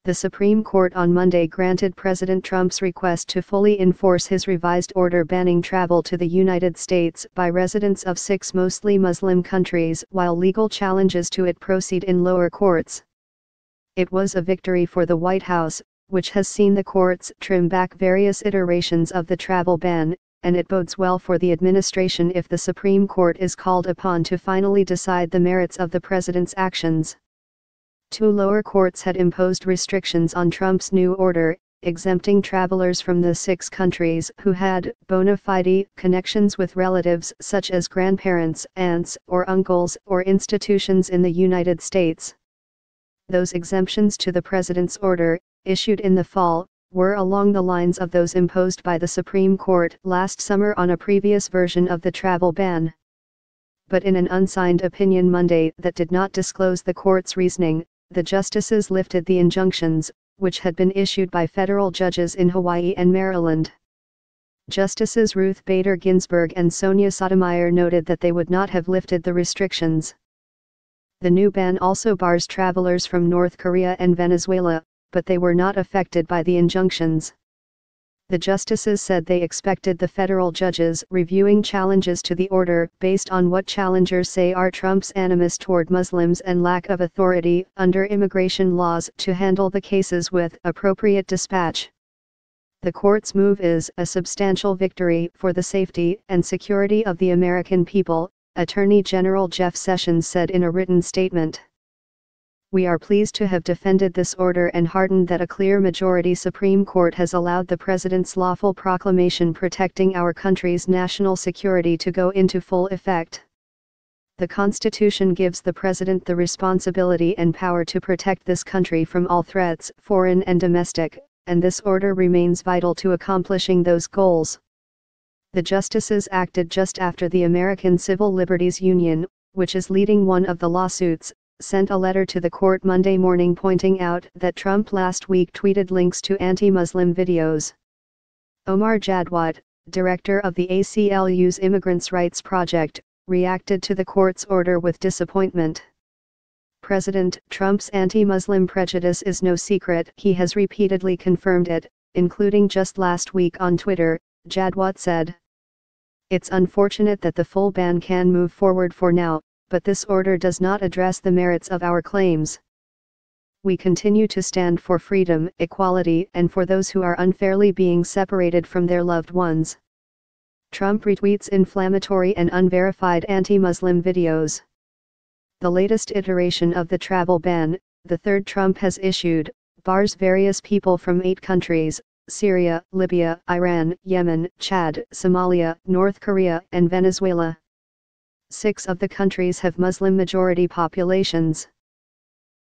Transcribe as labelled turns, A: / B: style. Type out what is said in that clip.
A: The Supreme Court on Monday granted President Trump's request to fully enforce his revised order banning travel to the United States by residents of 6 mostly Muslim countries, while legal challenges to it proceed in lower courts. It was a victory for the White House, which has seen the courts trim back various iterations of the travel ban, and it bodes well for the administration if the Supreme Court is called upon to finally decide the merits of the president's actions. 2 lower courts had imposed restrictions on Trump's new order, exempting travelers from the 6 countries who had bona fide connections with relatives such as grandparents, aunts, or uncles, or institutions in the United States. Those exemptions to the president's order, issued in the fall, were along the lines of those imposed by the Supreme Court last summer on a previous version of the travel ban. But in an unsigned opinion Monday that did not disclose the court's reasoning, the justices lifted the injunctions, which had been issued by federal judges in Hawaii and Maryland. Justices Ruth Bader Ginsburg and Sonia Sotomayor noted that they would not have lifted the restrictions. The new ban also bars travelers from North Korea and Venezuela, but they were not affected by the injunctions. The justices said they expected the federal judges reviewing challenges to the order based on what challengers say are Trump's animus toward Muslims and lack of authority under immigration laws to handle the cases with appropriate dispatch. The court's move is a substantial victory for the safety and security of the American people, Attorney General Jeff Sessions said in a written statement. We are pleased to have defended this order and heartened that a clear majority Supreme Court has allowed the President's lawful proclamation protecting our country's national security to go into full effect. The Constitution gives the President the responsibility and power to protect this country from all threats, foreign and domestic, and this order remains vital to accomplishing those goals. The justices acted just after the American Civil Liberties Union, which is leading one of the lawsuits, sent a letter to the court Monday morning pointing out that Trump last week tweeted links to anti-Muslim videos. Omar Jadwat, director of the ACLU's Immigrants' Rights Project, reacted to the court's order with disappointment. President Trump's anti-Muslim prejudice is no secret. He has repeatedly confirmed it, including just last week on Twitter, Jadwat said. It's unfortunate that the full ban can move forward for now, but this order does not address the merits of our claims. We continue to stand for freedom, equality, and for those who are unfairly being separated from their loved ones. Trump retweets inflammatory and unverified anti-Muslim videos. The latest iteration of the travel ban, the third Trump has issued, bars various people from 8 countries: Syria, Libya, Iran, Yemen, Chad, Somalia, North Korea, and Venezuela. 6 of the countries have Muslim-majority populations.